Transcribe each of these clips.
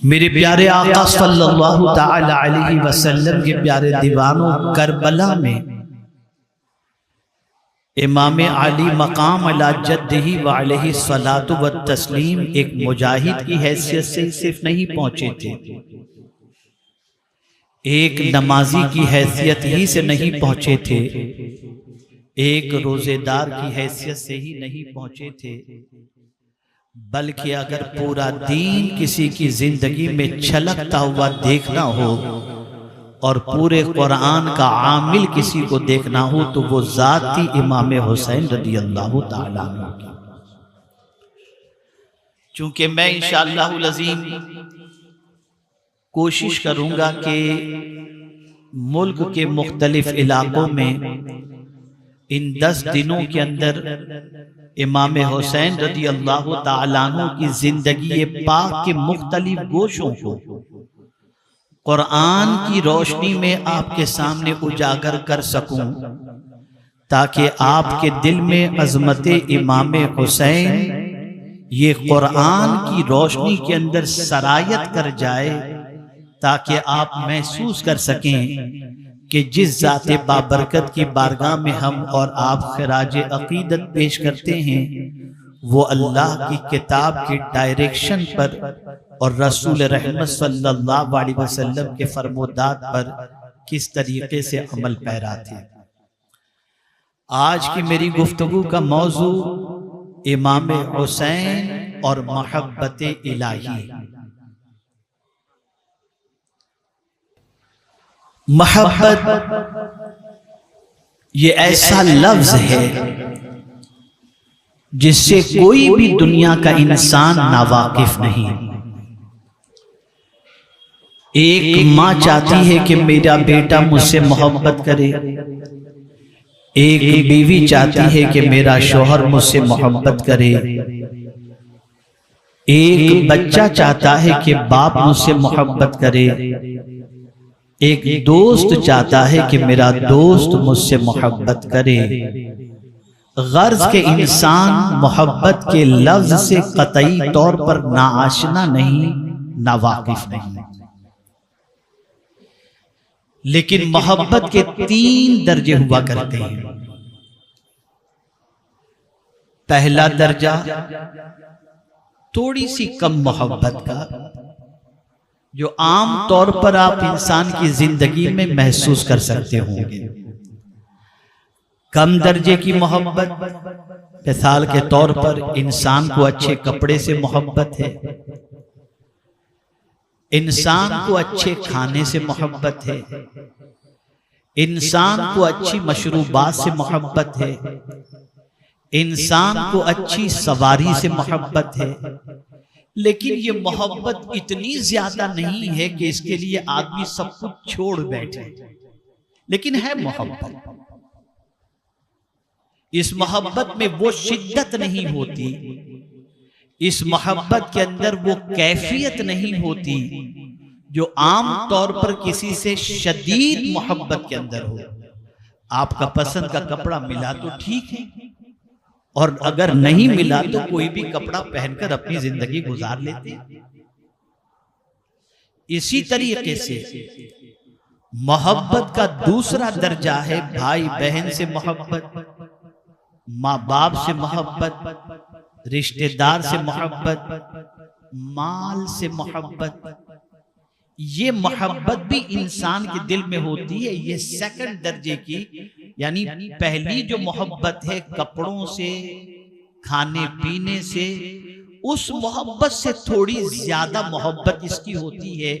मेरे प्यारे आका सल्लल्लाहु ताला अलैहि वसल्लम के प्यारे दीवानों, करबला में इमाम अली मकाम अला जद्दिही व अलैहि सलातु व तस्लीम एक मुजाहिद की हैसियत से सिर्फ नहीं पहुंचे थे, एक नमाजी की हैसियत ही से नहीं पहुंचे थे, एक रोजेदार की हैसियत से ही नहीं पहुंचे थे, बल्कि अगर पूरा दीन किसी की जिंदगी में छलकता हुआ देखना हो और पूरे कुरान का आमिल किसी को देखना हो तो वो जाती इमाम हुसैन रदियल्लाहु ताला अन्हु की। चूंकि मैं इंशाअल्लाहुल अज़ीम कोशिश करूंगा कि मुल्क के मुख्तलिफ इलाकों में इन 10 दिनों के अंदर इमाम हुसैन रदियल्लाहु ताला अन्हु की जिंदगी पाक के मुख्तलिफ गोशों को कुरान की रोशनी में आपके सामने उजागर कर सकूं, ताकि आपके दिल में अजमत इमाम हुसैन ये कुरान की रोशनी के अंदर सरायत कर जाए, ताकि आप महसूस कर सकें कि जिस ज़ाते बाबरकत की बारगाह में हम और आप खिराज अकीदत पेश करते हैं वो अल्लाह की किताब की डायरेक्शन पर और रसूल रहमत सल्लल्लाहु अलैहि वसल्लम के फरमोदात पर किस तरीके से अमल पैरा थे। आज की मेरी गुफ्तगू का मौजू इमाम हुसैन और मोहब्बत इलाही। मोहब्बत ये ऐसा लफ्ज है जिससे कोई भी दुनिया का इंसान नावाकिफ नहीं। एक माँ चाहती है कि मेरा बेटा मुझसे मोहब्बत करे, एक बीवी चाहती है कि मेरा शौहर मुझसे मोहब्बत करे, एक बच्चा चाहता है कि बाप मुझसे मोहब्बत करे, एक दोस्त चाहता है कि मेरा दोस्त मुझसे मोहब्बत करे। गर्ज के इंसान मोहब्बत के लफ्ज से कतई तौर पर नाआशना नहीं, नावाकिफ नहीं। लेकिन मोहब्बत के 3 दर्जे हुआ करते हैं। पहला दर्जा थोड़ी सी कम मोहब्बत का, जो आम तौर पर आप इंसान की जिंदगी में महसूस कर सकते होंगे। कम दर्जे की मोहब्बत मिसाल के तौर पर इंसान को अच्छे कपड़े से मोहब्बत है, इंसान को अच्छे खाने से मोहब्बत है, इंसान को अच्छी मशरूबात से मोहब्बत है, इंसान को अच्छी सवारी से मोहब्बत है। लेकिन ये मोहब्बत इतनी ज्यादा नहीं है कि इसके लिए आदमी सब कुछ छोड़ बैठे, लेकिन है मोहब्बत। इस मोहब्बत में वो शिद्दत नहीं होती, इस मोहब्बत के अंदर वो कैफियत नहीं होती जो आम तौर पर किसी से शदीद मोहब्बत के अंदर हो। आपका पसंद का कपड़ा मिला तो ठीक है, और अगर नहीं मिला तो कोई भी कपड़ा पहनकर अपनी जिंदगी गुजार लेते हैं। इसी तरीके से मोहब्बत का दूसरा दर्जा है भाई बहन से मोहब्बत, माँ बाप से मोहब्बत, रिश्तेदार से मोहब्बत, माल से मोहब्बत। ये मोहब्बत भी इंसान के दिल में होती है। ये सेकंड दर्जे की, यानी पहली जो मोहब्बत है कपड़ों से, खाने पीने से, उस मोहब्बत से थोड़ी ज्यादा मोहब्बत इसकी होती है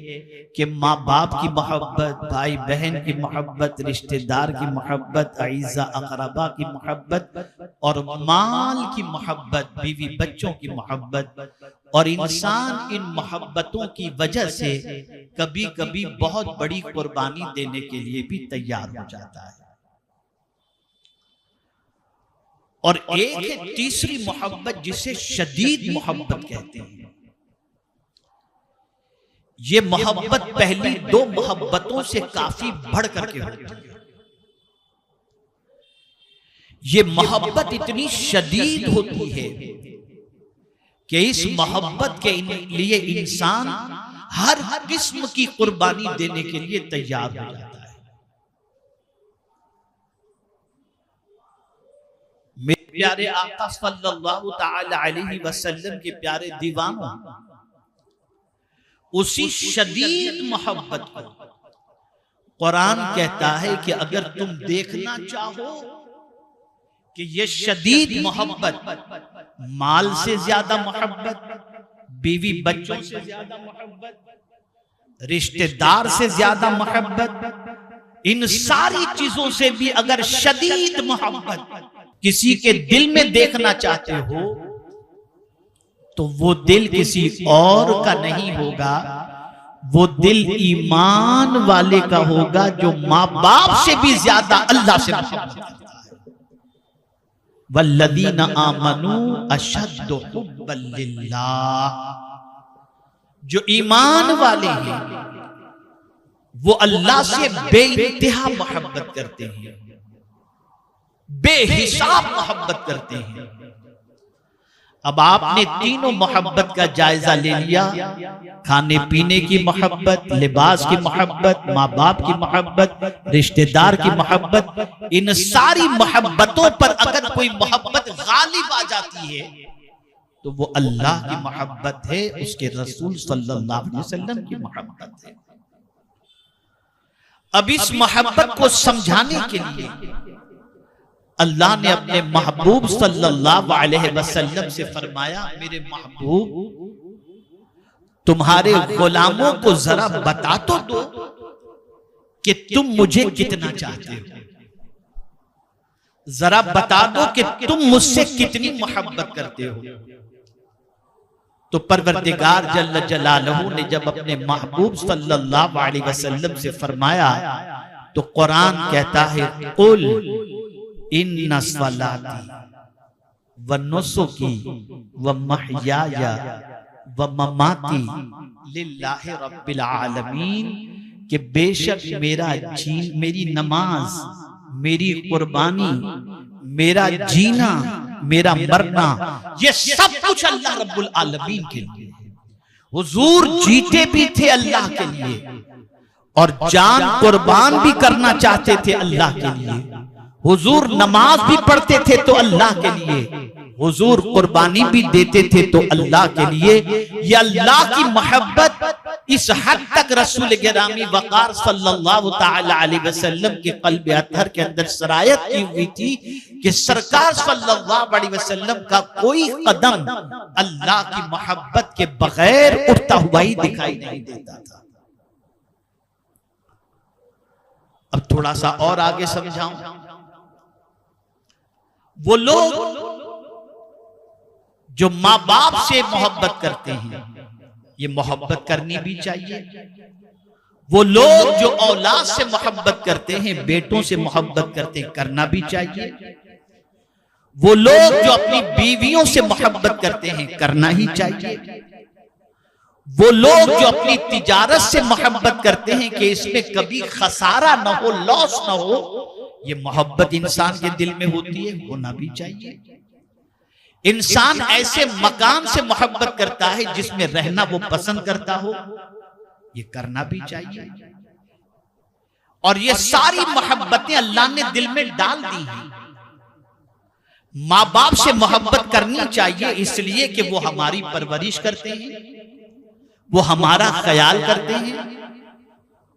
कि माँ बाप की मोहब्बत, भाई बहन की मोहब्बत, रिश्तेदार की मोहब्बत, अईज़ा अक़रबा की मोहब्बत और माल की मोहब्बत, बीवी बच्चों की मोहब्बत। और इंसान इन मोहब्बतों की वजह से कभी कभी बहुत बड़ी कुर्बानी देने के लिए भी तैयार हो जाता है। और एक है तीसरी मोहब्बत जिसे शदीद मोहब्बत कहते हैं। ये मोहब्बत पहली 2 मोहब्बतों से काफी बढ़ करके होती है। ये मोहब्बत इतनी शदीद होती है कि इस मोहब्बत के लिए इंसान हर किस्म की कुर्बानी देने के लिए तैयार हो जाता है। मेरे प्यारे आका सल्लल्लाहु ताला अलैहि वसल्लम के प्यारे दीवानों, उसी शदीद मोहब्बत को कुरान कहता है कि अगर तुम देखना चाहो कि ये शदीद मोहब्बत, माल से ज्यादा मोहब्बत, बीवी बच्चों से ज्यादा मोहब्बत, रिश्तेदार से ज्यादा मोहब्बत, इन सारी चीजों से भी अगर शदीद मोहब्बत किसी के दिल में देखना चाहते हो तो वो दिल किसी और का नहीं होगा, वो दिल ईमान वाले का होगा जो माँ बाप से भी ज्यादा अल्लाह से मोहब्बत करता है। वल्लदीना आमनू अशद्दु हुब्बन लिल्लाह, जो ईमान वाले हैं वो अल्लाह से बेइंतहा मोहब्बत करते हैं, बेहिसाब मोहब्बत करते हैं। अब आपने तीनों मोहब्बत का जायजा ले लिया, खाने पीने की मोहब्बत, लिबास की मोहब्बत, माँ बाप की मोहब्बत, रिश्तेदार की मोहब्बत। इन सारी मोहब्बतों पर अगर कोई मोहब्बत गालिब आ जाती है तो वो अल्लाह की मोहब्बत है, उसके रसूल सल्लल्लाहु अलैहि वसल्लम की मोहब्बत है। अब इस मोहब्बत को समझाने के लिए अल्लाह ने अपने महबूब सल्लल्लाहु अलैहि वसल्लम से फरमाया, मेरे महबूब तुम्हारे गुलामों को जरा बता तो दो कि तुम मुझे कितना चाहते हो, जरा बता दो कि तुम मुझसे कितनी मोहब्बत करते हो। तो परवरदिगार जल्ल जलालहू ने जब अपने महबूब सल्लल्लाहु अलैहि वसल्लम से फरमाया तो कुरान कहता है, कुल इन्ना सलाती व नुसुकी व महयाया व ममाती लिल्लाहि रब्बिल आलमीन, कि बेशक मेरी नमाज, मेरी कुर्बानी, मेरा जीना, मेरा मरना, ये सब कुछ अल्लाह रब्बुल आलमीन के लिए। हुजूर जीते भी थे अल्लाह के लिए और जान कुर्बान भी करना चाहते थे अल्लाह के लिए। हुजूर नमाज भी पढ़ते थे तो अल्लाह के लिए, हुजूर कुर्बानी भी देते थे तो अल्लाह के लिए। ये अल्लाह की मोहब्बत इस हद तक रसूल गिरामी वक़ार सल्लल्लाहु ताला अलैहि वसल्लम के क़ल्ब अतहर के अंदर सरायत की हुई थी कि सरकार सल्लल्लाहु अलैहि वसल्लम का कोई कदम अल्लाह की मोहब्बत के बगैर उठता हुआ ही दिखाई नहीं देता था। अब थोड़ा सा और आगे समझाऊं। वो लोग जो माँ बाप से मोहब्बत करते हैं, ये मोहब्बत करनी भी चाहिए। वो लोग जो औलाद से मोहब्बत करते हैं, बेटों से मोहब्बत करते हैं, करना भी चाहिए। वो लोग जो अपनी बीवियों से मोहब्बत करते हैं, करना ही चाहिए। वो लोग जो अपनी तिजारत से मोहब्बत करते हैं कि इसमें कभी खसारा ना हो, लॉस ना हो, ये मोहब्बत इंसान के दिल में होती है, होना भी चाहिए। इंसान ऐसे मकान से मोहब्बत करता है जिसमें रहना वो पसंद करता हो, ये करना भी चाहिए। और ये सारी मोहब्बतें अल्लाह ने दिल में डाल दी हैं। माँ बाप से मोहब्बत करनी चाहिए इसलिए कि वो हमारी परवरिश करते हैं, वो हमारा ख्याल करते हैं,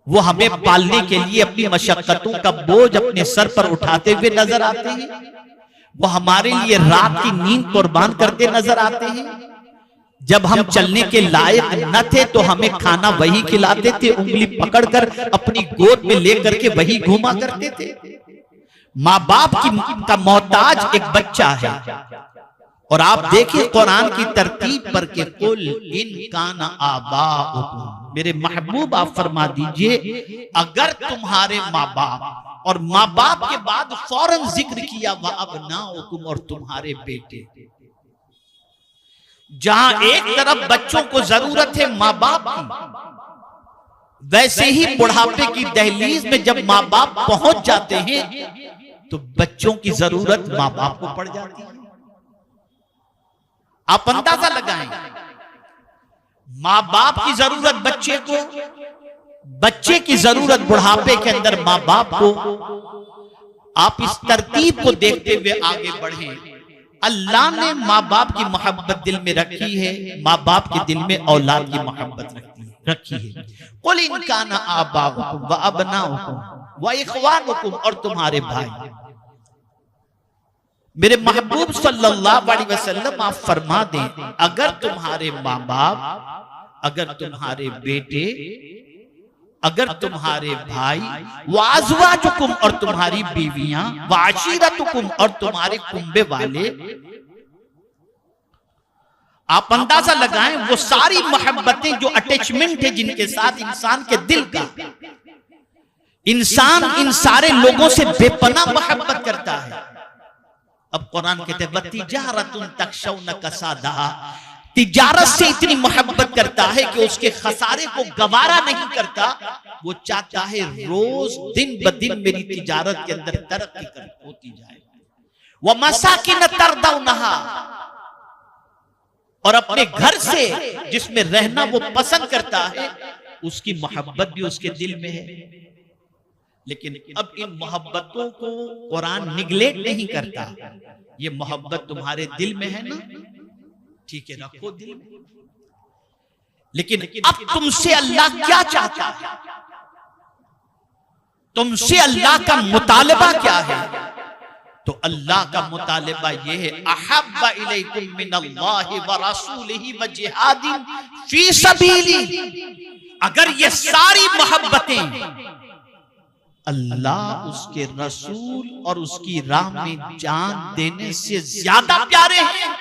वो हमें पालने के लिए अपनी मशक्कतों का बोझ अपने सर पर उठाते हुए नजर आते हैं, वो हमारे लिए रात की नींद कुर्बान करते नजर आते हैं। जब हम चलने के लायक न थे तो हमें खाना वही खिलाते थे, उंगली पकड़कर अपनी गोद में लेकर के वही घुमा करते थे। माँ बाप का मोहताज एक बच्चा है। और आप देखिए कुरान की तरतीब पर के कुल इन काना आबाउकुम, मेरे महबूब आप फरमा दीजिए, अगर तुम्हारे माँ बाप, और माँ बाप के बाद फौरन जिक्र किया व अबनाउकुम, और तुम्हारे बेटे। जहां एक तरफ बच्चों को जरूरत है माँ बाप की, वैसे ही बुढ़ापे की दहलीज में जब माँ बाप पहुंच जाते हैं तो बच्चों की जरूरत माँ बाप को पड़ जाती है। आप अंदाजा लगाएं, माँ बाप की जरूरत बच्चे को, बच्चे की जरूरत बुढ़ापे के अंदर माँ बाप को। आप इस तरतीब को देखते हुए आगे बढ़े। अल्लाह ने माँ बाप की मोहब्बत दिल में रखी है, माँ बाप के दिल में औलाद की मोहब्बत रखी है। कुल इन काना आबाउकुम व अबनाउकुम व इख्वानुकुम, और तुम्हारे भाई। मेरे महबूब सल्लल्लाहु अलैहि वसल्लम आप फरमा दें, अगर तुम्हारे माँ बाप, अगर तुम्हारे बेटे, अगर तुम्हारे भाई, वाज़वाजुकुम, और तुम्हारी बीवियां, वाशिरतुकुम, और तुम्हारे कुंबे वाले, आप अंदाजा लगाएं वो सारी मोहब्बतें जो अटैचमेंट है जिनके साथ इंसान के दिल का, इंसान इन सारे लोगों से बेपनाह मोहब्बत करता है। अब कुरान कहते हैं वतिजारतुन तखशौना कसादहा, तिजारत से इतनी मोहब्बत करता है कि उसके खसारे को गवारा नहीं करता। वो चाहता है रोज दिन ब दिन मेरी तिजारत के अंदर तरक्की होती जाए। वह मसाकिन तरदौनहा, और अपने घर से जिसमें रहना वो पसंद करता है, उसकी मोहब्बत भी उसके दिल में है। लेकिन अब इन मोहब्बतों को कुरान निगलेक्ट नहीं करता। ये मोहब्बत तुम्हारे दिल में है ना, ठीक है, रखो दिल में। लेकिन अब तुमसे अल्लाह क्या चाहता है, तुमसे अल्लाह का मुतालबा क्या है? तो अल्लाह का मुतालबा यह है, अहब्बा इलैकुम मिनल्लाहि व रसूलिही व जिहादिन फी सबीली। अगर ये सारी मोहब्बतें अल्लाह, उसके रसूल और उसकी राह में जान देने से ज्यादा प्यारे हैं,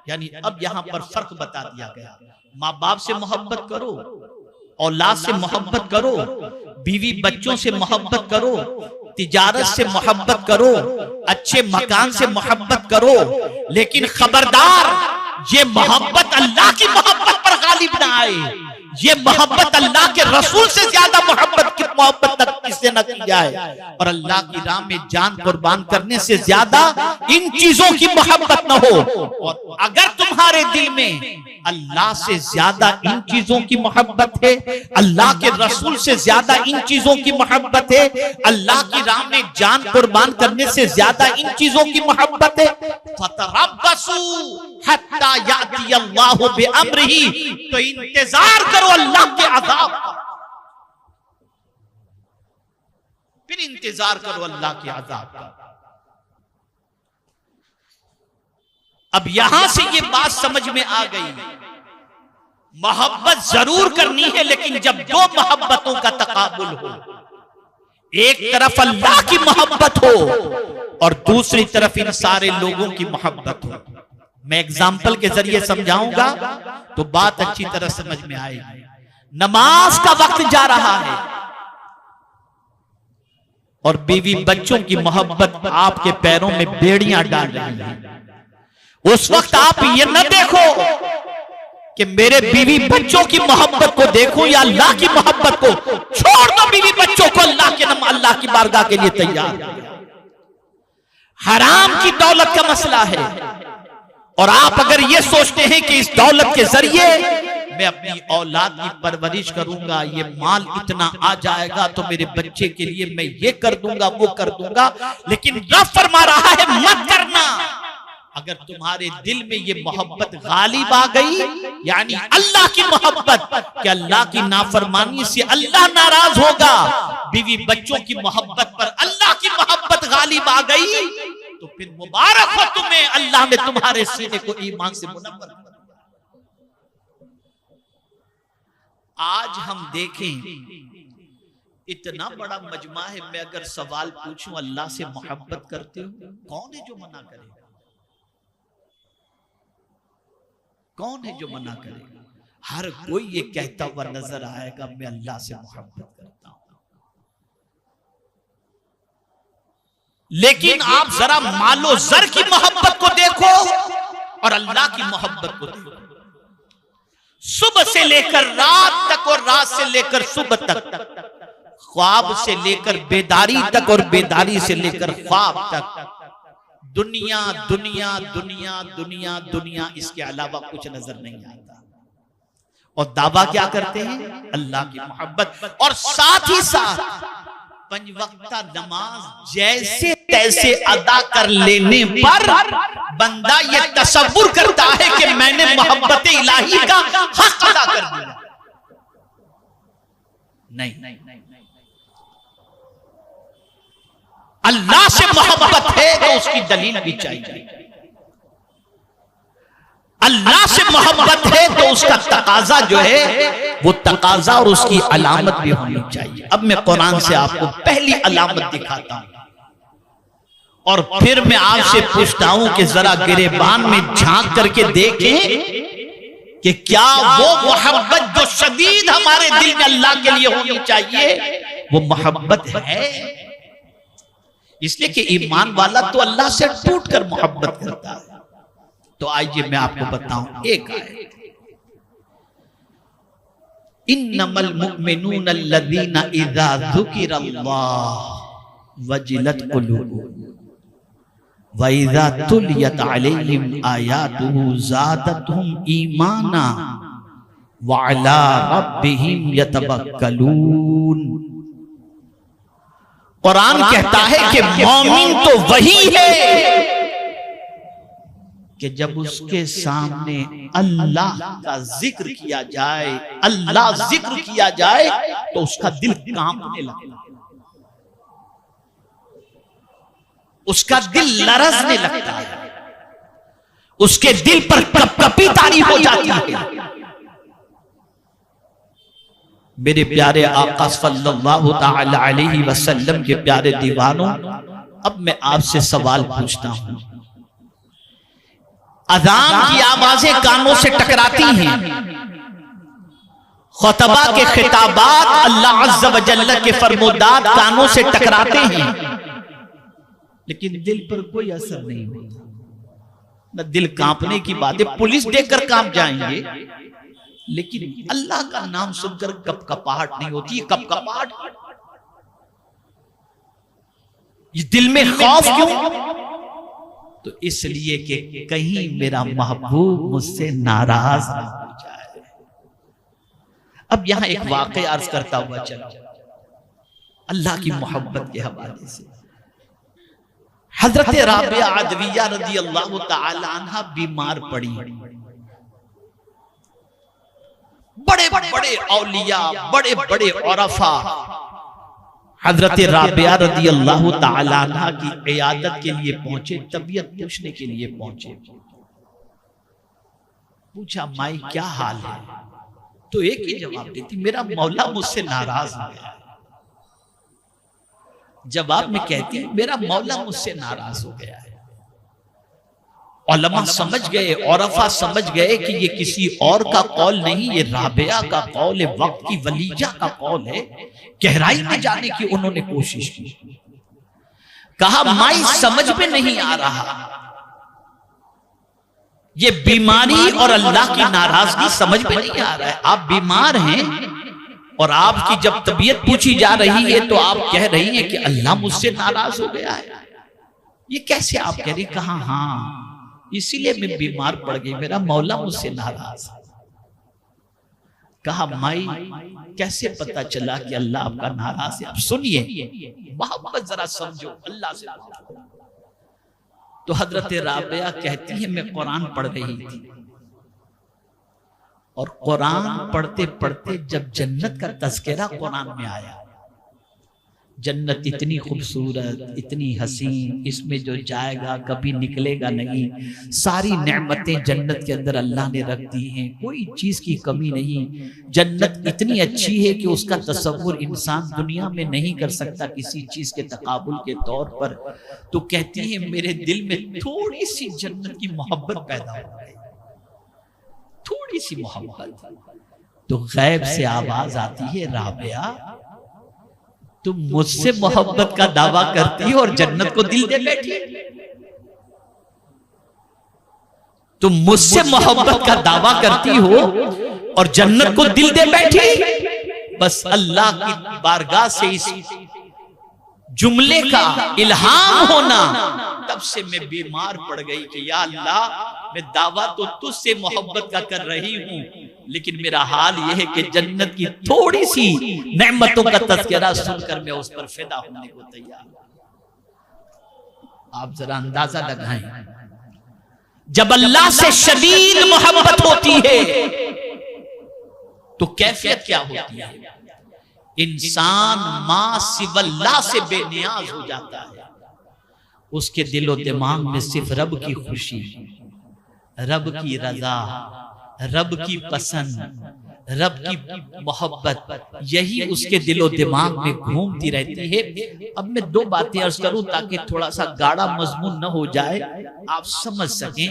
यानी अब यहां पर फर्क बता दिया गया। माँ बाप से मोहब्बत करो, औलाद से मोहब्बत करो, बीवी बच्चों से मोहब्बत करो, तिजारत से मोहब्बत करो, अच्छे मकान से मोहब्बत करो, लेकिन खबरदार ये मोहब्बत अल्लाह की मोहब्बत पर गालिब ना आए। ये मोहब्बत अल्लाह के रसूल से ज्यादा मोहब्बत तक किससे न की जाए, और अल्लाह की राह में जान कुर्बान करने से ज्यादा इन चीजों की मोहब्बत न हो। और अगर तुम्हारे दिल में अल्लाह से ज्यादा इन चीजों की मोहब्बत है, अल्लाह के रसूल से ज्यादा इन चीजों की मोहब्बत है, अल्लाह की राह में जान कुर्बान करने से ज्यादा इन चीजों की मोहब्बत है, फतरब्बसू हत्ता याती अल्लाहु बिअम्रिही, तो इंतजार करो अल्लाह के अज़ाब का, फिर इंतजार करो अल्लाह के अज़ाब का। अब यहां से ये बात समझ में आ गई, मोहब्बत जरूर करनी है, लेकिन जब दो मोहब्बतों का तकाबुल हो, एक तरफ अल्लाह की मोहब्बत हो और दूसरी तरफ इन सारे लोगों की मोहब्बत हो। मैं एग्जाम्पल के जरिए समझाऊंगा तो बात अच्छी तरह समझ में आएगी। नमाज का वक्त जा रहा है और बीवी बच्चों की मोहब्बत आपके पैरों में बेड़ियां डाल रही है। उस वक्त आप ये न देखो कि मेरे बीवी बच्चों की मोहब्बत को देखूं या अल्लाह की मोहब्बत को, छोड़ दो बीवी बच्चों को, अल्लाह के नाम अल्लाह की बारगाह के लिए तैयार। हराम की दौलत का मसला है और आप अगर ये सोचते हैं कि इस दौलत के जरिए मैं अपनी औलाद की परवरिश करूंगा, ये माल इतना आ जाएगा तो मेरे बच्चे के लिए मैं ये कर दूंगा वो कर दूंगा, लेकिन रब फरमा रहा है मत करना। अगर तुम्हारे दिल में ये मोहब्बत गालिब आ गई, यानी अल्लाह की मोहब्बत, कि अल्लाह की नाफरमानी से अल्लाह नाराज होगा, बीवी बच्चों की मोहब्बत पर अल्लाह की मोहब्बत गालिब आ गई, तो फिर मुबारक हो तुम्हें, अल्लाह ने तुम्हारे सीने को ईमान से मुनव्वर कर दिया। आज हम देखें इतना बड़ा मजमा है, मैं अगर सवाल पूछूं अल्लाह से मोहब्बत करते हो, कौन है जो मना करेगा? कौन है जो मना करेगा? हर कोई ये कहता हुआ नजर आएगा मैं अल्लाह से मोहब्बत करता हूं। लेकिन आप जरा मालो जर की मोहब्बत को देखो और अल्लाह की मोहब्बत को देखो। सुबह से लेकर रात तक और रात से लेकर सुबह तक, ख्वाब से लेकर बेदारी तक और बेदारी से लेकर ख्वाब तक, दुनिया दुनिया दुनिया दुनिया दुनिया, इसके अलावा कुछ नजर नहीं आता। और दावा क्या करते हैं? अल्लाह की मोहब्बत। और साथ ही साथ 5 वक्ता नमाज जैसे तैसे अदा कर लेने पर बंदा ये तसव्वुर करता है कि मैंने मोहब्बत इलाही का हक अदा कर दिया। नहीं, अल्लाह से मोहब्बत है तो उसकी दलील भी चाहिए। अल्लाह से मोहब्बत है तो उसका तकाजा जो है वो तकाजा और उसकी अलामत भी होनी चाहिए। अब मैं कुरान से आपको पहली अलामत दिखाता हूं और फिर मैं आपसे पूछता हूं कि जरा गिरेबान में झांक करके देखें कि क्या वो मोहब्बत जो शदीद हमारे दिल में अल्लाह के लिए होनी चाहिए वो मोहब्बत है। इसलिए कि ईमान वाला तो अल्लाह से टूट कर मोहब्बत करता है। तो आइए मैं आपको बताऊं एक आयत, इन्नमल मुमिनून अल्लज़ीना इज़ा ज़ुकिरल्लाह वजिलत कुलूबुहुम व इज़ा तुलियत अलैहिम आयातुहु ज़ादतहुम ईमाना व अला रब्बिहिम यतवक्कलून। कुरान कहता है कि मोमिन तो वही है कि जब उसके सामने अल्लाह का जिक्र किया जाए, अल्लाह जिक्र किया जाए तो उसका दिल कांपने लगता है, उसका दिल लरजने लगता है, उसके दिल पर कपकपी तारी हो जाती है। मेरे प्यारे आका सल्लल्लाहु तआला अलैहि वसल्लम के प्यारे दीवानों, अब मैं आपसे सवाल पूछता हूं। अज़ान की आवाजें कानों से टकराती हैं, खुतबा के खिताबात अल्लाह अज़्ज़ व जल्ल के फरमोदात कानों से टकराते हैं, लेकिन दिल पर कोई असर नहीं होता। न दिल कांपने की बात है, पुलिस देखकर कांप जाएंगे, लेकिन अल्लाह का नाम सुनकर कपकपाहट नहीं होती। कपकपाहट ये दिल में खौफ क्यों? तो इसलिए कि कहीं मेरा महबूब मुझसे नाराज ना हो जाए। अब यहां एक वाक़या अर्ज करता हुआ चला अल्लाह की मोहब्बत के हवाले से। हजरत राबिया अदविया रज़ी अल्लाह तआला अन्हा बीमार पड़ी। बड़े बड़े औलिया, बड़े बड़े औरफा हजरत राबिया रज़ी अल्लाह तआला अन्हा की इयादत के लिए पहुंचे, तबीयत पूछने के लिए पहुंचे। पूछा माई क्या हाल है? तो एक ही जवाब देती, मेरा मौला मुझसे नाराज हो गया। जवाब में कहती मेरा मौला मुझसे नाराज हो गया है। उलमा समझ गए, औरफा समझ गए कि ये किसी और का कौल नहीं, ये राबिया का कौल है, वक्त की वलीजा का कौल है। गहराई में जाने की उन्होंने कोशिश की। कहा माई समझ में नहीं आ रहा, ये बीमारी और अल्लाह की नाराजगी समझ में नहीं आ रहा है। आप बीमार हैं और आपकी जब तबीयत पूछी जा रही है तो आप कह रही हैं कि अल्लाह मुझसे नाराज हो गया है। ये कैसे आप कह रही? कहा हाँ, इसीलिए मैं बीमार पड़ गई, मेरा मौला मुझसे नाराज। कहा माई कैसे पता चला कि अल्लाह आपका नाराज है? आप सुनिए, मोहब्बत जरा समझो अल्लाह से। तो हजरत राबिया कहती है मैं कुरान पढ़ रही थी और कुरान पढ़ते पढ़ते जब जन्नत का तज़किरा कुरान में आया, जन्नत इतनी खूबसूरत, इतनी हसीन, इसमें जो जाएगा कभी निकलेगा नहीं, सारी नेमतें जन्नत के अंदर अल्लाह ने रख दी हैं, कोई चीज की कमी नहीं। जन्नत इतनी अच्छी है कि उसका तसव्वुर इंसान दुनिया में नहीं कर सकता किसी चीज के तकाबुल के तौर पर। तो कहती है मेरे दिल में थोड़ी सी जन्नत की मोहब्बत पैदा हो गई, थोड़ी सी मोहब्बत। तो गैब से आवाज आती है राबिया तुम मुझसे मोहब्बत का दावा करती हो और जन्नत को दिल दे बैठी। तुम मुझसे मोहब्बत का दावा करती हो और जन्नत को दिल दे बैठी। बस अल्लाह की बारगाह से इस जुमले का इल्हाम होना, तब से मैं बीमार पड़ गई कि या अल्लाह, मैं दावा तो तुझसे मोहब्बत का कर रही हूं, लेकिन मेरा हाल यह है कि जन्नत की थोड़ी सी नेमतों का तज़किरा सुनकर मैं उस पर फिदा होने को तैयार। आप जरा अंदाजा लगाएं, जब अल्लाह से शदीद मोहब्बत होती है तो कैफियत क्या होती है? इंसान मां सिवल्लाह से बेनियाज हो जाता है। उसके दिलो दिमाग में सिर्फ रब की खुशी, रब की रजा, रब की पसंद, रब की मोहब्बत, यही उसके दिलो दिमाग में घूमती रहती है। अब मैं दो बातें अर्ज करूं ताकि थोड़ा सा गाढ़ा मजमून न हो जाए, आप समझ सकें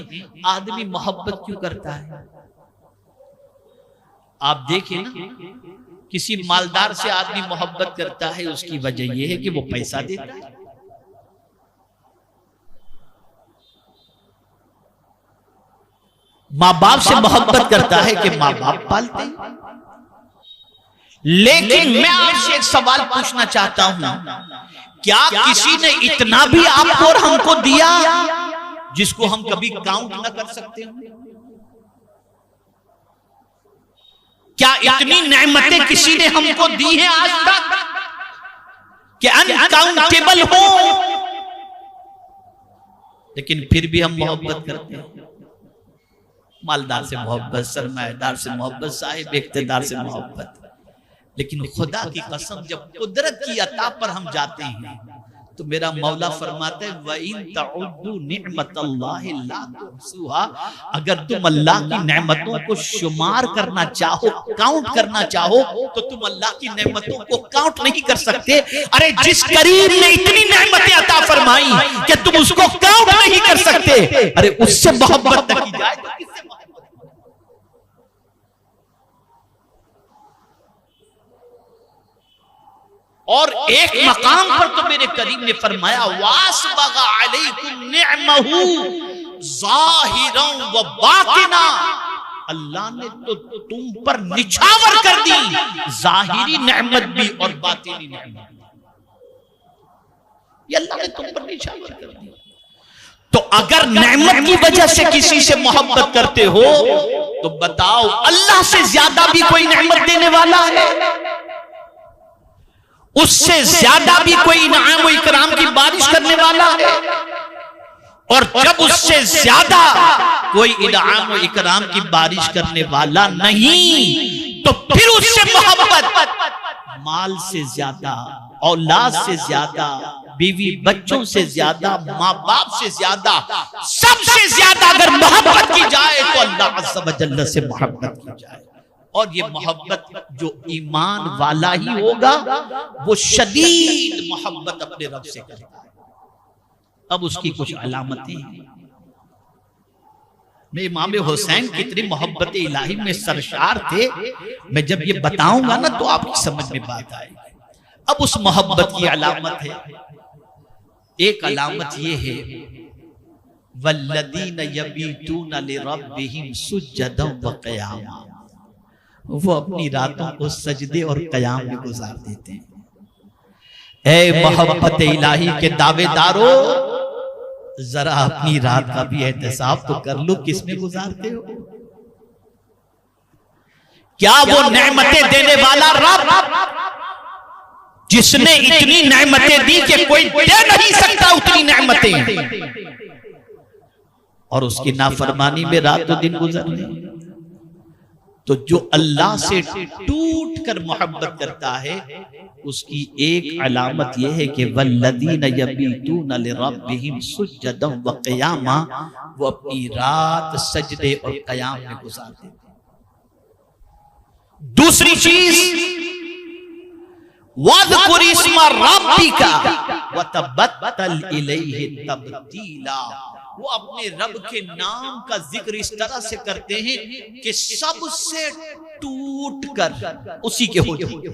आदमी मोहब्बत क्यों करता है। आप देखिए ना, किसी मालदार से आदमी मोहब्बत करता है, उसकी वजह यह है कि वो पैसा देता है। माँ बाप से मोहब्बत करता है कि माँ बाप पालते हैं। लेकिन मैं आपसे एक सवाल पूछना चाहता हूं, क्या किसी ने इतना भी आपको और हमको दिया जिसको हम कभी काउंट ना कर सकते हो? क्या इतनी नेमतें किसी ने हमको दी हैं आज तक कि अनकाउंटेबल हो? लेकिन फिर भी हम मोहब्बत करते हैं। मालदार से मोहब्बत, सरमाएदार से मोहब्बत, साहिब इख्तिदार से मोहब्बत। लेकिन खुदा की कसम, जब कुदरत की अता पर हम जाते हैं तो मेरा मौला फरमाते हैं, व इन तउद्दू निअमतल्लाहि ला तुहसूहा, अगर तुम अल्लाह की नेमतों को शुमार करना चाहो, काउंट करना चाहो, तो तुम अल्लाह की नेमतों को काउंट नहीं कर सकते। अरे जिस करीम ने इतनी नेमतें अता फरमाई कि तुम उसको काउंट नहीं कर सकते, अरे उससे मोहब्बत न की जाए तो किससे मोहब्बत? और एक मकाम पर तो मेरे करीम ने फरमाया, वासबगा अलैकुम निअमहू ज़ाहिरन व बातिना, अल्लाह ने तो तुम पर निछावर कर दी, जाहिरी नेमत भी और बातिनी नेमत भी। ये अल्लाह ने तुम पर निछावर कर दी। तो अगर नेमत की वजह से किसी से मोहब्बत करते हो तो बताओ, अल्लाह से ज्यादा भी कोई नेमत देने वाला है? उससे ज्यादा भी कोई इनाम व इकराम की बारिश करने वाला है? और जब उससे ज्यादा कोई इनाम व इकराम की बारिश करने वाला नहीं, तो फिर उससे मोहब्बत माल से ज्यादा, औलाद से ज्यादा, बीवी बच्चों से ज्यादा, माँ बाप से ज्यादा, सबसे ज्यादा अगर मोहब्बत की जाए तो अल्लाह अज़्ज़ व जल्ल से मोहब्बत की जाए। और ये मोहब्बत जो ईमान वाला ही होगा, वो शदीद मोहब्बत अपने रब से करता है। अब उसकी कुछ अलामतें हैं। मैं इमाम हुसैन कितनी मोहब्बत इलाही में सरशार थे, मैं जब ये बताऊंगा ना तो आपकी समझ में बात आएगी। अब उस मोहब्बत की अलामत है, एक अलामत ये है, वल्लदीन यबीतून लिरब्बिहिम सुज्जदन व क़ियामा, वो अपनी रातों को सजदे और कयाम में गुजार देते हैं। ऐ मोहब्बत इलाही के दावेदारों, जरा अपनी रात का भी एहतसाब तो कर लो, किस में गुजारते हो? क्या वो नेमतें देने वाला रब, जिसने इतनी नेमतें दी कि कोई दे नहीं सकता उतनी नेमतें, और उसकी नाफरमानी में रात और दिन गुजरने? तो जो अल्लाह से टूट कर मोहब्बत करता है, उसकी एक अलामत यह है कि वल्लदीन यबीतून लिरब्बिहिम सुज्जदन व क़ियामा, वो अपनी रात सजदे और क़याम में गुजारते हैं। दूसरी चीज, वज़कुर इस्मा रब्बिका व तबत्तल इलैहि तब्तीला, वो अपने रब के नाम का जिक्र इस तरह से करते हैं कि सबसे टूट कर उसी के हो जाते,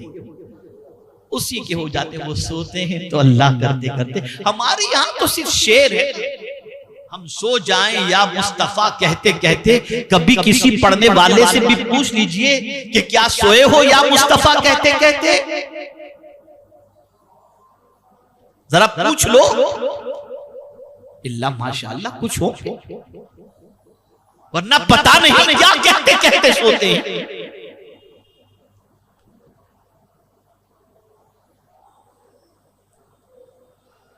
उसी के हो जाते। वो सोते हैं तो अल्लाह करते करते, हमारे यहाँ तो सिर्फ शेर है, हम सो जाएं या मुस्तफा कहते कहते, कभी किसी पढ़ने वाले से भी पूछ लीजिए कि क्या सोए हो या मुस्तफा कहते कहते, जरा पूछ लो। इल्ला माशाअल्लाह कुछ हो, वरना पता नहीं क्या कहते कहते सोते हैं।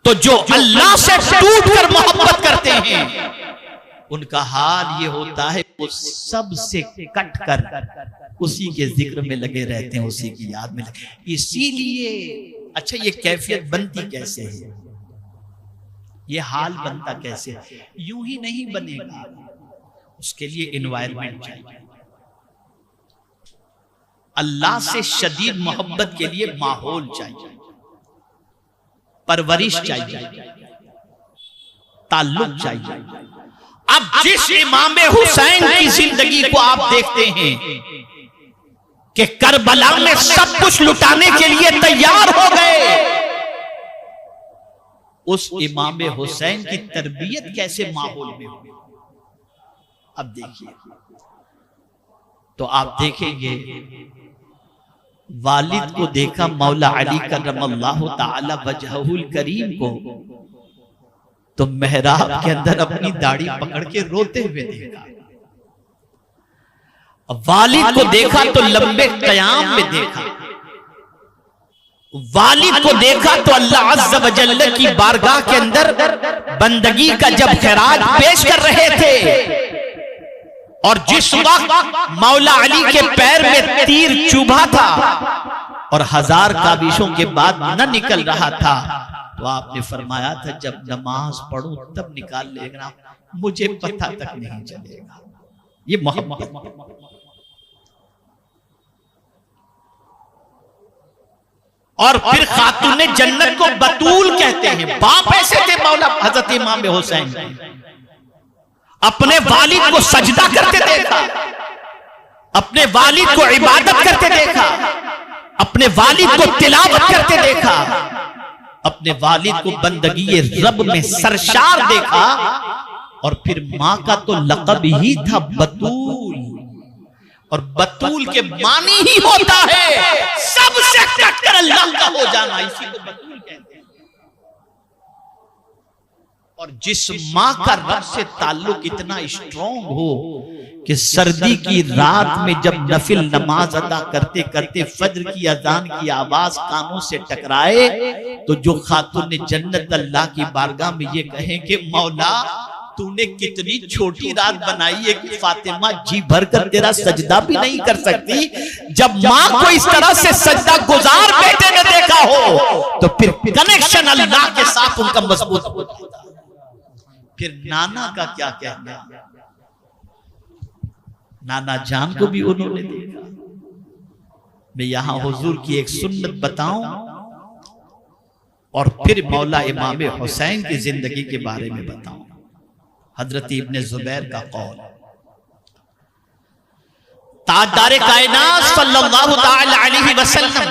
तो जो अल्लाह से टूट कर मोहब्बत करते हैं उनका हाल ये होता है, वो सबसे कट कर उसी के जिक्र में लगे रहते हैं, उसी की याद में लगे। इसीलिए अच्छा, ये कैफियत बनती कैसे है, ये हाल बनता कैसे है? यूं ही नहीं बनेगा, उसके लिए एनवायरनमेंट चाहिए। अल्लाह से शदीद मोहब्बत के लिए माहौल चाहिए, परवरिश चाहिए, ताल्लुक चाहिए। अब जिस इमाम हुसैन की जिंदगी को आप देखते हैं कि करबला में सब कुछ लुटाने के लिए तैयार हो गए, उस इमाम हुसैन की तरबियत कैसे माहौल में हुई, अब देखिए। तो आप देखेंगे वालिद को देखा मौला अली करमल्लाहु ताला वजहुल करीम को, तो मेहराब के अंदर अपनी दाढ़ी पकड़ के रोते हुए देखा। वालिद को देखा तो लंबे कयाम में देखा। वालिद को देखा तो अल्लाह अज़्ज़ व जल्ल की बारगाह के अंदर बंदगी का जब खैराज पेश कर रहे थे, और जिस वक्त मौला अली के पैर में तीर चुभा था और 1000 काबिशों के बाद न निकल रहा था, तो आपने फरमाया था जब नमाज पढ़ूं तब निकाल लेना, मुझे पता तक नहीं चलेगा। ये मोहब्बत। और फिर खातूने जन्नत को बतूल कहते हैं। बाप ऐसे थे मौला हजरत इमाम हुसैन, अपने वालिद को सजदा करते देखा, अपने वालिद को इबादत करते देखा, अपने वालिद को तिलावत करते देखा, अपने वालिद को बंदगी रब में सरशार देखा। और फिर मां का तो लक़ब ही था बतूल, और बतूल के मानी ही होता है सबसे कटकर अल्लाह का हो जाना, इसी को बतूल कहते हैं। और जिस माँ का रब से ताल्लुक इतना स्ट्रॉन्ग हो कि सर्दी की रात में जब नफिल नमाज अदा करते करते फज्र की अजान की आवाज कानों से टकराए, तो जो खातून जन्नत अल्लाह की बारगाह में ये कहें कि मौला तूने कितनी छोटी रात बनाई है कि फातिमा जी भर कर तेरा सजदा भी नहीं कर सकती। जब माँ को इस तरह से सजदा गुजार बेटे ने देखा हो, तो फिर कनेक्शन अल्लाह के साथ उनका मजबूत होता है। फिर नाना का क्या कहना, नाना जान को भी उन्होंने देखा। मैं यहां हुजूर की एक सुन्नत बताऊं और फिर मौला इमाम हुसैन की जिंदगी के बारे में बताऊं। हजरत इब्ने जुबैर का कौल, ताजदार कायनात सल्लल्लाहु ताला अलैहि वसल्लम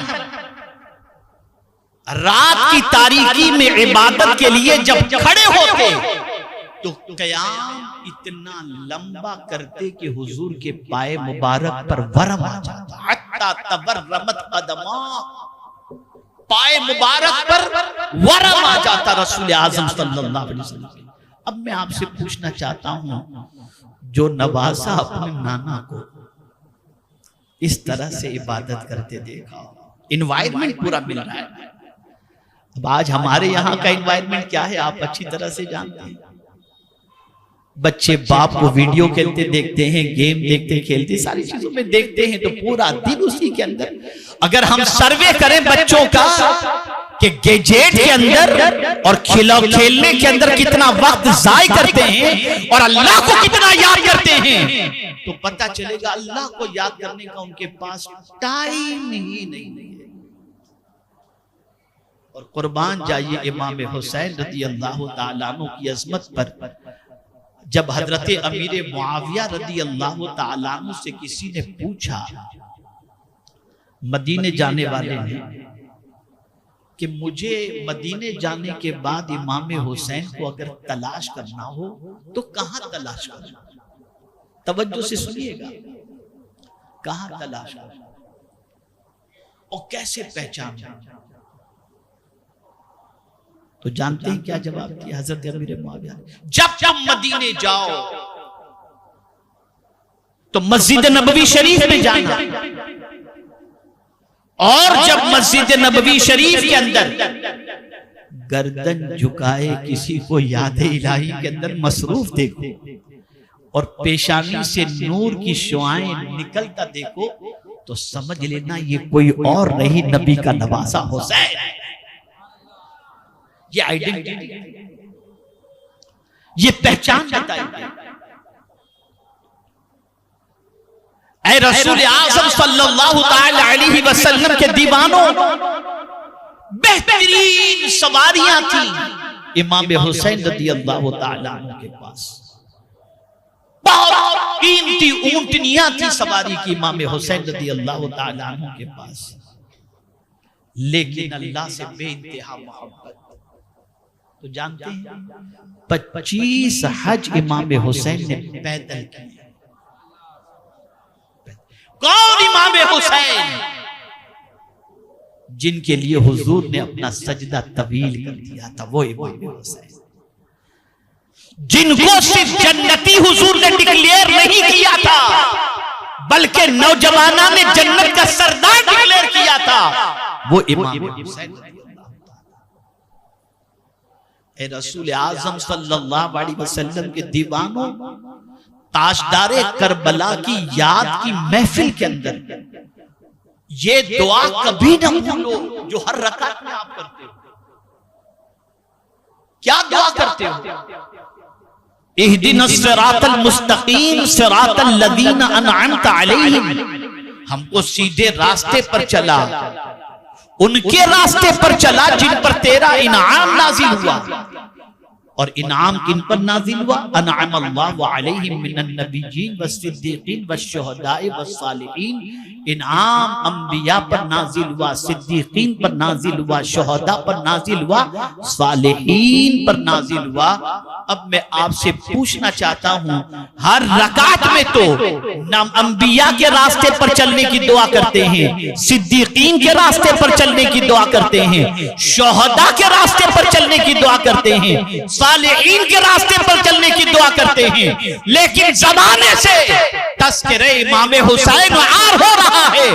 रात की तारीकी में इबादत के लिए जब खड़े होते तो कयाम इतना लंबा करते कि हुजूर के पाए मुबारक पर वरम आ जाता, हत्ता तबर्रमत कदमा, पाए मुबारक पर वरम आ जाता रसूल आजम सल्लल्लाहु अलैहि वसल्लम। अब मैं आपसे पूछना चाहता हूं, जो नवासा अपने नाना को इस तरह से इबादत करते देखा, इन्वायरमेंट पूरा मिल रहा है। अब आज हमारे यहाँ का इन्वायरमेंट क्या है आप अच्छी तरह से जानते हैं। बच्चे बाप को वीडियो खेलते देखते हैं, गेम देखते खेलते, सारी चीजों में देखते हैं, तो पूरा दिन उसी के अंदर। अगर हम सर्वे करें बच्चों का कि गैजेट के अंदर और खेलने के अंदर कितना वक्त जाय करते हैं और अल्लाह को कितना याद करते हैं, तो पता चलेगा अल्लाह को याद करने का उनके पास टाइम ही नहीं है। और कुर्बान जाइए इमाम हुसैन रज़ी अल्लाह ताला अन्हु की अजमत पर। जब हजरत अमीर मुआविया रज़ी अल्लाह ताला अन्हु से किसी ने पूछा, मदीने जाने वाले ने, कि मुझे मदीने जाने के बाद इमाम हुसैन को अगर तलाश करना हो तो कहां तलाश करना? तवज्जो से सुनिएगा, कहां तलाश करना और कैसे पहचानना? तो जानते हैं क्या जवाब दिया हजरत अमीर मुआविया ने? जब मदीने जाओ तो मस्जिद नबवी शरीफ में जाना, और जब मस्जिद नबवी शरीफ के अंदर गर्दन झुकाए किसी को याद इलाही के अंदर मसरूफ देखो और पेशानी से नूर की शुआएं निकलता देखो तो समझ लेना ये कोई और नहीं, नबी का नवासा हुसैन। ये आइडेंटिटी, ये पहचान बताई। ऐ रसूल आज़म सल्लल्लाहु ताला अलैहि वसल्लम के दीवानों, बेहतरीन सवारियां थी इमाम हुसैन रज़ियल्लाहु ताला अन्हु के पास। बहुत कीमती ऊंटनियां थी सवारी की इमाम हुसैन रज़ियल्लाहु ताला अन्हु के पास। लेकिन अल्लाह से बेइंतहा मोहब्बत। तो जानते हैं 25 हज इमाम हुसैन ने पैदल किए। कौन इमाम हुसैन? जिनके लिए हुजूर ने अपना सजदा तवील कर दिया था, वो इमाम हुसैन। जिनको सिर्फ जन्नती हुजूर ने डिक्लेयर नहीं किया था, बल्कि नौजवाना ने जन्नत का सरदार डिक्लेयर किया था, वो इमाम हुसैन। ए रसूल आज़म सल्लल्लाहु अलैहि वसल्लम के दीवानों, ताजदारे करबला की याद की महफिल के अंदर ये दुआ कभी न भूलो जो हर रकात में आप करते हो। क्या दुआ करते हो? इहदिनस सिरातल मुस्तकीम सिरातल लज़ीना अनअमता अलैहिम। हमको सीधे रास्ते पर चला, उनके रास्ते पर चला जिन पर तेरा इनाम नाजिल हुआ। और इनाम किन पर नाजिल हुआ? अनअमल्लाहु अलैहिम मिनन नबिय्यीन वस्सिद्दीकीन वश्शुहदाए वस्सालिहीन। इनाम अंबिया पर नाजिल हुआ, सिद्दीकीन पर नाजिल हुआ, शुहदा पर नाजिल हुआ, सालिहीन पर नाजिल हुआ। अब मैं आपसे पूछना चाहता हूं, हर रकात में तो हम अंबिया के रास्ते पर चलने की दुआ करते हैं, सिद्दीकीन के रास्ते पर चलने की दुआ करते हैं, शुहदा के रास्ते पर चलने की दुआ करते हैं, सालिहीन के रास्ते पर चलने की दुआ करते हैं। लेकिन जमाने से तस्करे इमाम हुसैन आर हो रहा है,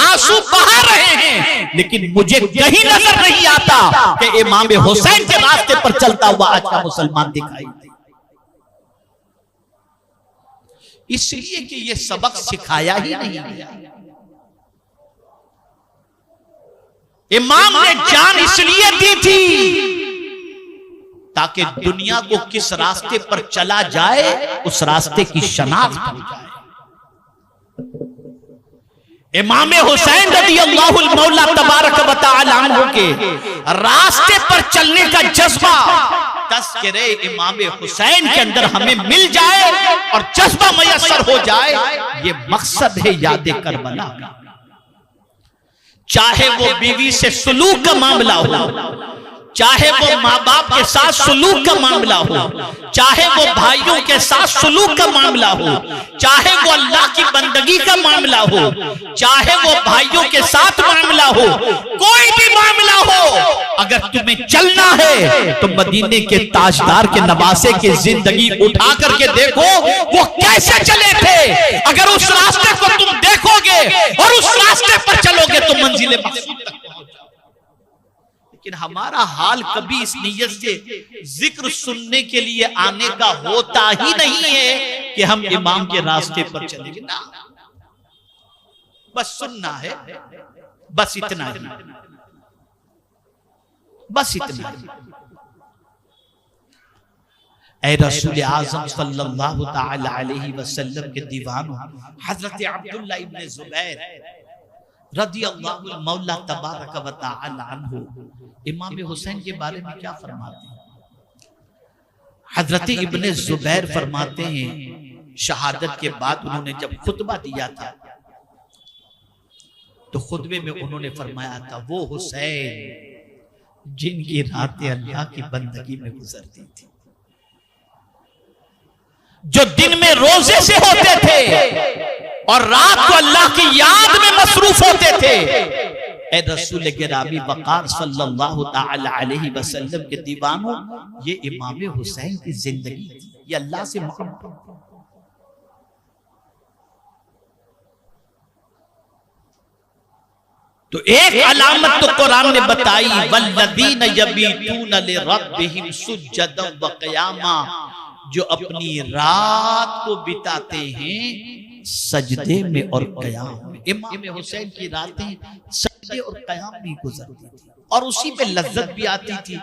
आंसू बहा रहे हैं, लेकिन मुझे कहीं नजर नहीं आता कि इमाम हुसैन के रास्ते पर चलता हुआ आज का मुसलमान दिखाई दे। इसलिए कि यह सबक सिखाया ही नहीं गया। इमाम ने जान इसलिए दी थी ताकि दुनिया को किस रास्ते पर चला जाए उस रास्ते की शनाख्त हो जाए। इमाम हुसैन रज़ियल्लाहु मौला तबारक व तआला अन्हु के रास्ते पर चलने का जज्बा तस्करे इमाम हुसैन के अंदर हमें मिल जाए और जज्बा मयस्सर हो जाए, ये मकसद है याद करबला का। चाहे वो बीवी से सुलूक का मामला हो, चाहे वो माँ बाप के साथ सुलूक का मामला हो, चाहे वो भाइयों के साथ सुलूक का मामला हो, चाहे वो अल्लाह की बंदगी का मामला हो, चाहे वो भाइयों के साथ मामला हो, कोई भी मामला हो, अगर तुम्हें चलना है तो मदीने के ताजदार के नवासे की जिंदगी उठा करके देखो वो कैसे चले थे। अगर उस रास्ते को तुम देखोगे और उस रास्ते पर चलोगे तो मंजिल मकसूद तक पहुंच जाओगे। लेकिन हमारा हाल कभी इस नीयत से जिक्र सुनने के लिए आने का होता ही नहीं है कि हम इमाम के रास्ते पर चलेंगे ना, बस सुनना है, बस इतना ही, बस इतना ही। ऐ रसूल आज़म सल्लल्लाहु ताला अलैहि वसल्लम के दीवानों, हजरत अब्दुल्लाह इब्न ज़ुबैर रज़ियल्लाहु मौला तबारक व तआला अन्हु इमाम हुसैन के बारे में क्या फरमाते हैं? हजरत इब्न ज़ुबैर फरमाते हैं, शहादत के बाद उन्होंने जब खुतबा दिया था तो खुतबे में उन्होंने फरमाया था, वो हुसैन जिनकी रातें अल्लाह की बंदगी में गुजरती थी, जो दिन में रोजे से होते थे और रात को अल्लाह की याद में मसरूफ होते थे, ए रसूल गिरामी वक़ार सल्लल्लाहु तआला अलैहि वसल्लम के दीवानों, ये इमाम हुसैन की जिंदगी थी, ये अल्लाह से मोहब्बत। तो एक अलामत तो कुरान ने बताई, वल्लज़ीन यबीतून लिरब्बिहिम सुज्जदन व क़ियामा, जो अपनी रात को बिताते हैं सजदे में और क़याम में। इमाम हुसैन की रातें सजदे और क़याम में गुजरती थी और उसी में लज्जत भी आती थी,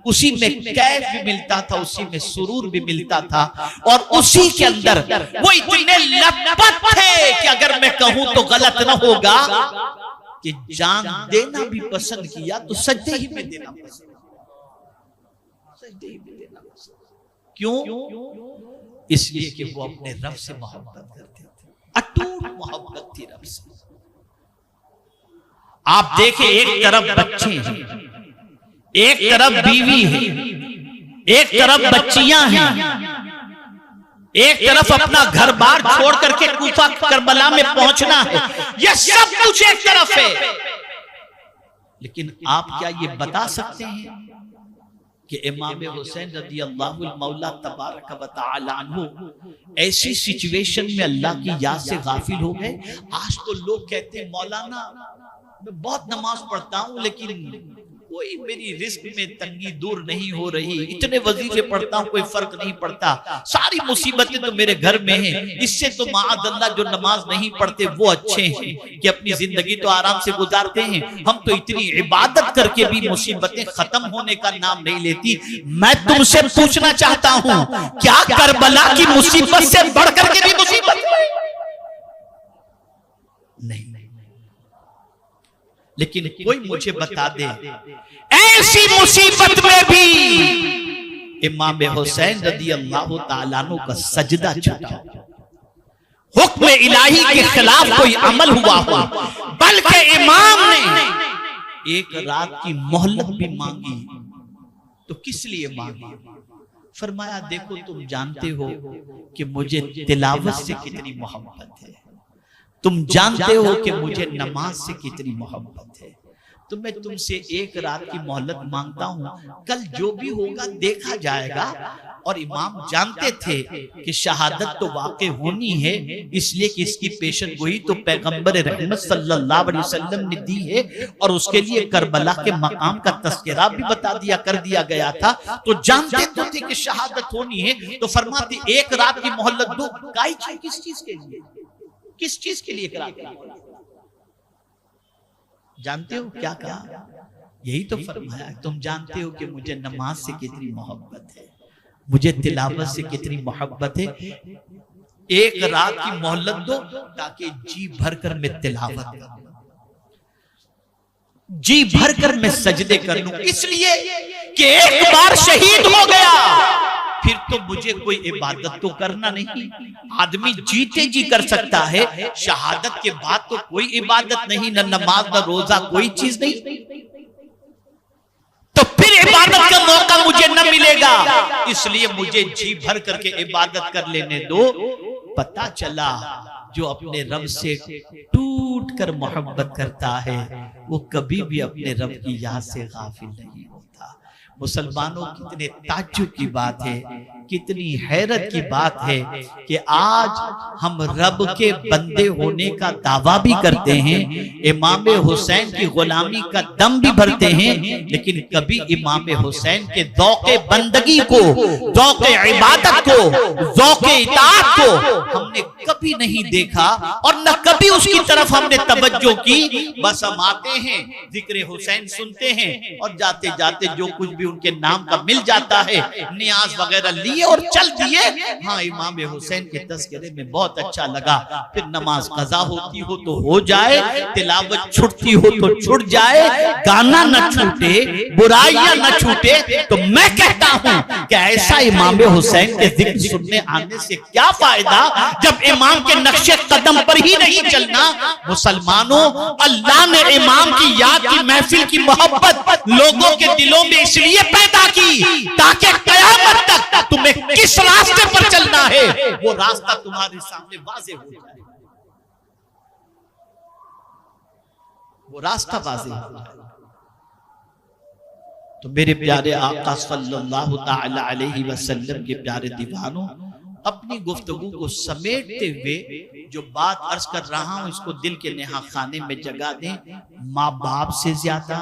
उसी में कैफ भी मिलता था, उसी में सुरूर भी मिलता था, और उसी के अंदर वो इतने लथपथ थे कि अगर मैं कहूं तो गलत न होगा कि जान देना भी पसंद किया तो सजदे ही में देना पसंद, सजदे ही में देना पसंद। क्यों? इसलिए कि वो अपने रब से मोहब्बत करते थे, अटूट मोहब्बत थी रब से। आप देखें, एक तरफ बच्चे हैं, एक तरफ बीवी है, एक तरफ बच्चियां हैं, एक तरफ अपना घर बार छोड़ करके कूफा करबला में पहुंचना है, यह सब कुछ एक तरफ है। लेकिन आप क्या ये बता सकते हैं कि इमाम हुसैन रज़ियल्लाहु मौला तबारक व तआला अन्हु ऐसी सिचुएशन में अल्लाह की याद से गाफिल हो गए? आज तो लोग कहते हैं मौलाना मैं बहुत नमाज पढ़ता हूं लेकिन कोई मेरी रिस्क में तंगी दूर नहीं हो रही, इतने वजीफे पढ़ता हूं कोई फर्क नहीं पड़ता, सारी मुसीबतें तो मेरे घर में हैं, इससे तो माअल्लाह जो नमाज नहीं पढ़ते वो अच्छे हैं कि अपनी जिंदगी तो आराम से गुजारते हैं, हम तो इतनी इबादत करके भी मुसीबतें खत्म होने का नाम नहीं लेती। मैं तुमसे पूछना चाहता हूं, क्या करबला की मुसीबत से बढ़ करके भी मुसीबत नहीं? लेकिन कोई मुझे बता दे ऐसी मुसीबत में भी इमाम हुसैन रज़ियल्लाहु ताला अन्हु का सजदा छूटा, हुक्म इलाही के खिलाफ कोई अमल हुआ हो, बल्कि इमाम ने एक रात की मोहलत भी मांगी। तो किस लिए मांगी? फरमाया देखो तुम जानते हो कि मुझे तिलावत से कितनी मोहब्बत है, तुम जानते हो कि मुझे नमाज से कितनी मोहब्बत है, तो मैं तुमसे एक रात की मोहलत मांगता हूं, कल जो भी होगा देखा जाएगा। और इमाम जानते थे कि शहादत तो वाक़ई होनी है, इसलिए कि इसकी पेशन गोई तो पैगंबर रहमत सल्लल्लाहु अलैहि वसल्लम ने दी है, और उसके लिए करबला के मकाम का तज़किरा भी बता दिया कर दिया गया था। तो जानते तो थे कि शहादत होनी है, तो फरमाते एक रात की मोहलत दो। किस चीज के लिए, किस चीज के लिए करा? जानते हो क्या कहा? यही तो फरमाया, तुम जानते हो कि मुझे नमाज से कितनी मोहब्बत है, मुझे तिलावत से कितनी मोहब्बत है, एक रात की मोहलत दो ताकि जी भर कर मैं तिलावत करूं, जी भर कर मैं सजदे कर लूं, इसलिए कि एक बार शहीद हो गया फिर तो मुझे कोई इबादत तो करना नहीं। आदमी जीते जी कर सकता है, शहादत के बाद तो कोई इबादत नहीं, न नमाज न रोजा, कोई चीज नहीं, तो फिर इबादत का मौका मुझे न मिलेगा, इसलिए मुझे जी भर करके इबादत कर लेने दो। पता चला जो अपने रब से टूट कर मोहब्बत करता है वो कभी भी अपने रब की याद से गाफिल नहीं होता। मुसलमानों, कितने ताज्जुब की बात है, कितनी हैरत की बात है कि आज हम रब के बंदे होने का दावा भी करते हैं, इमाम हुसैन की गुलामी का दम भी भरते हैं, लेकिन कभी इमाम हुसैन के ज़ौक़े बंदगी को, ज़ौक़े इबादत को, ज़ौक़े इताअत को हमने कभी नहीं देखा और न कभी उसकी तरफ हमने तवज्जो की। बस हम आते हैं, जिक्र हुसैन सुनते हैं और जाते जाते जो कुछ भी उनके नाम का मिल जाता है, नियाज वगैरह लिए और चल दिए। हाँ, इमाम हुसैन के तज़किरे में बहुत अच्छा लगा, फिर नमाज कज़ा होती हो तो हो जाए, तिलावत छूटती हो तो छूट जाए, गाना न छूटे, बुराइयां न छूटे। तो मैं कहता हूं कि ऐसा इमाम हुसैन के जिक्र सुनने आने से क्या फायदा जब इमाम के नक्शे कदम पर ही नहीं चलना। मुसलमानों, अल्लाह ने इमाम की याद की महफिल की मोहब्बत लोगों के दिलों में इसलिए पैदा की ताकि कयामत तक तुम्हें किस रास्ते पर चलना है वो रास्ता तुम्हारे सामने वाज़ेह हो जाए। वो रास्ता वाज़ेह हो जाए। तो मेरे प्यारे आका सल्लल्लाहु ताला अलैहि वसल्लम के प्यारे दीवानों, अपनी गुफ्तगू को समेटते हुए जो बात अर्ज कर रहा हूं इसको दिल के नेहा खाने में जगा दें। माँ बाप से ज्यादा,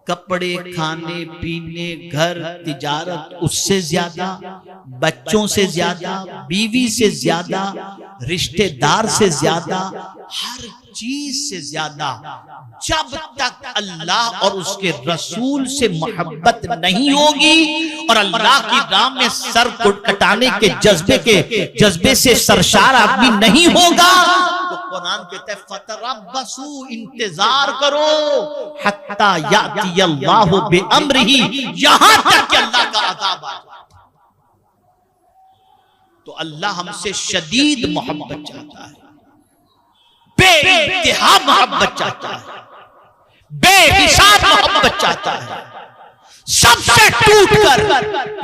कपड़े, खाने पीने, घर, तिजारत, उससे ज्यादा, बच्चों से ज्यादा, बीवी से ज्यादा, रिश्तेदार से ज्यादा, हर चीज से ज्यादा जब तक अल्लाह और उसके रसूल से मोहब्बत नहीं होगी और अल्लाह की राह में सर को कटाने के जज्बे से सरशार आदमी नहीं होगा, तो कुरान कहता है फतरब्बसू, इंतजार करो, हत्ता याती अल्लाहु बिअम्रिही, यहां तक कि अल्लाह का अज़ाब आ जाए। तो अल्लाह हमसे शदीद मोहब्बत चाहता है, बेइंतहा मोहब्बत चाहता है, बेहिसाब मोहब्बत चाहता है, सबसे टूटकर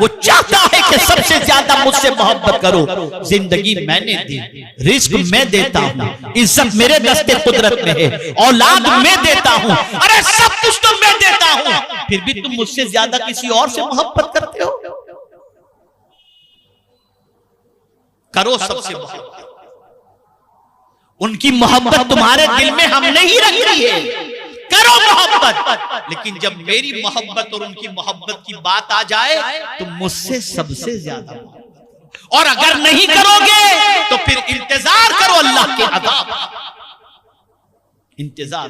वो चाहता है कि सबसे ज्यादा मुझसे मोहब्बत करो। जिंदगी मैंने दी, रिस्क मैं देता हूं, इज्जत मेरे दस्ते कुदरत में है, औलाद मैं देता हूं, अरे सब कुछ तो मैं देता हूं, फिर भी तुम मुझसे ज्यादा किसी और से मोहब्बत करते हो। करो सबसे मोहब्बत, उनकी मोहब्बत तुम्हारे दिल में हमने ही रखी है, करो मोहब्बत। लेकिन जब मेरी मोहब्बत और उनकी मोहब्बत की बात आ जाए तो मुझसे सबसे ज्यादा, और अगर नहीं करोगे तो फिर इंतजार करो अल्लाह के अज़ाब, इंतजार।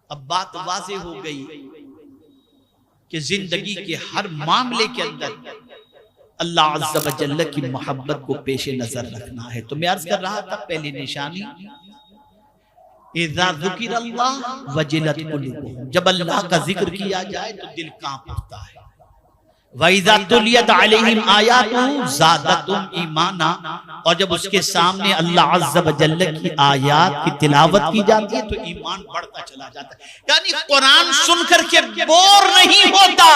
अब बात वाज़ेह हो गई कि जिंदगी के हर मामले के अंदर अल्लाह अज़्ज़ा व जल्ल की मोहब्बत को पेश नजर रखना है। तो मैं अर्ज कर रहा था पहली निशानी, इज़ा ज़ुकिरल्लाह वजिलत कुलूबुहुम, जब अल्लाह का जिक्र किया जाए तो दिल कांप उठता है। व इज़ा तुलियत अलैहिम आयातुहु ज़ादतहुम ईमाना, और जब उसके सामने अल्लाह अज़्ज़ा व जल्ल की आयात की तिलावत की जाती है तो ईमान बढ़ता चला जाता है। यानी कुरान सुनकर के बोर नहीं होता,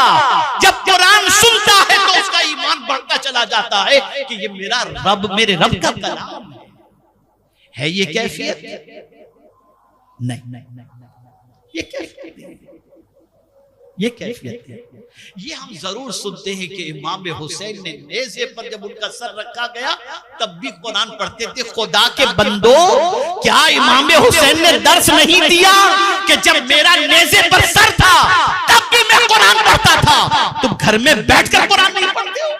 जब कुरान सुनता है तो उसका ईमान बढ़ता चला जाता है कि ये मेरा रब, मेरे रब का कलाम है। ये कैफियत नहीं, ये कैफियत है, ये कैफियत है। ये हम जरूर सुनते हैं कि इमाम हुसैन ने नेज़े पर जब उनका सर रखा गया तब भी कुरान पढ़ते थे। खुदा के बंदो, क्या इमाम हुसैन ने दर्स नहीं दिया कि जब मेरा नेज़े पर सर था तब भी मैं कुरान पढ़ता था? तुम घर में बैठकर कुरान नहीं पढ़ते हो?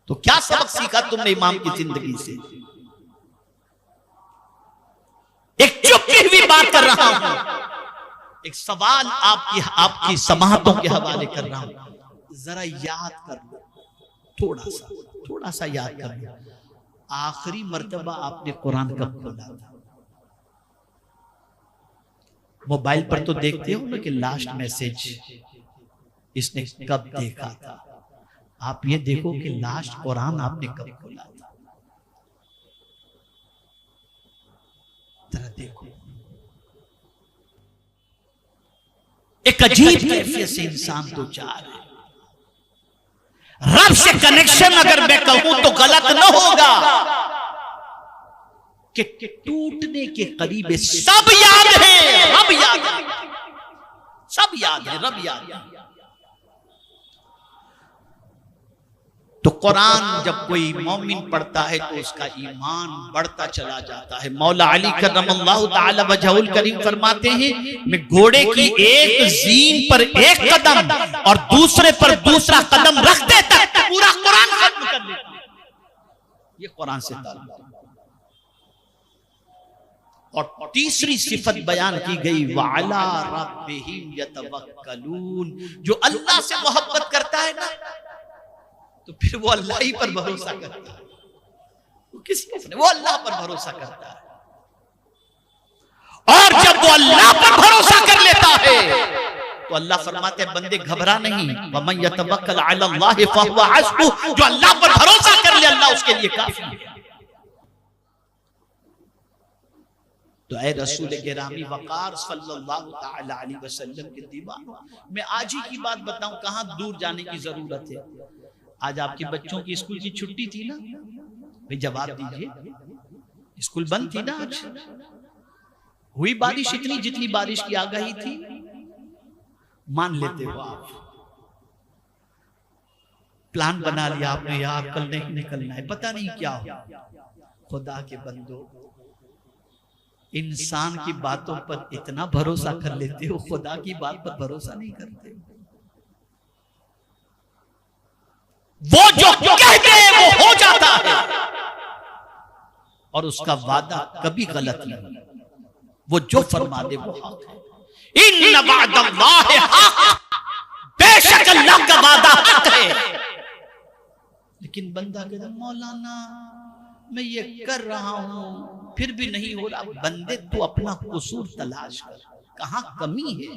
तो क्या सबक सीखा तुमने इमाम की जिंदगी से? एक चुपी हुई बात कर रहा हूं, एक सवाल आपकी समाहतों के हवाले कर रहा हूं, जरा याद कर लो, थोड़ा सा याद कर लो, आखिरी मर्तबा आपने कुरान कब खोला था? मोबाइल पर तो देखते हो ना कि लास्ट मैसेज इसने कब देखा था। आप ये देखो कि लास्ट कुरान आपने कब खोला था, जरा देखो। एक अजीब कैफियत से इंसान तो चाह रहा है। रब से कनेक्शन अगर मैं कहूं तो गलत न होगा कि टूटने के करीब सब याद है, रब याद है, सब याद है, रब याद है। तो कुरान जब कोई मोमिन पढ़ता है तो उसका ईमान बढ़ता चला जाता है। मौला अली करमल्लाहु ताला वजहुल करीम फरमाते हैं, मैं घोड़े की एक जीन पर एक कदम और दूसरे पर दूसरा कदम रखते तक पूरा कुरान खत्म कर देता हूं। ये कुरान से ताल्लुक। और तीसरी सिफत बयान की गई, वअला रब्बिहिम यतवक्कलून, जो अल्लाह से मोहब्बत करता है ना तो फिर वो अल्लाह ही पर भरोसा करता है, वो किसी वो अल्लाह पर भरोसा करता है। और जब वो अल्लाह पर भरोसा कर लेता है तो अल्लाह फरमाते हैं, बंदे घबरा नहीं, वमन यतवक्कल अला अल्लाह फहुवा हस्बुह, जो अल्लाह पर भरोसा कर ले अल्लाह उसके लिए काफी है। तो ऐ रसूल गिरामी वकार सल्लल्लाहु ताला अलैहि वसल्लम के दीवानों, मैं आज ही की बात बताऊं, कहां दूर जाने की जरूरत है। आज आपके बच्चों की स्कूल की छुट्टी थी ना, भाई जवाब दीजिए, स्कूल बंद थी ना आज? हुई बारिश इतनी जितनी बारिश की आगाही थी, मान लेते हो आप। प्लान बना लिया आपने, यार कल नहीं निकलना है, पता नहीं क्या हो। खुदा के बंदो, इंसान की बातों पर इतना भरोसा कर लेते हो, खुदा की बात पर भरोसा नहीं करते। वो जो कहते हैं वो हो जाता है, और उसका वादा कभी गलत नहीं। वो जो फरमा दे वो हक है। इन्न वअदल्लाहि हक़, बेशक अल्लाह का वादा हक है। लेकिन बंदा कहता मौलाना मैं ये कर रहा हूं फिर भी नहीं हो रहा। बंदे तू अपना कसूर तलाश कर, कहां कमी है,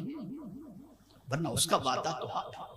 वरना उसका वादा तो हक है।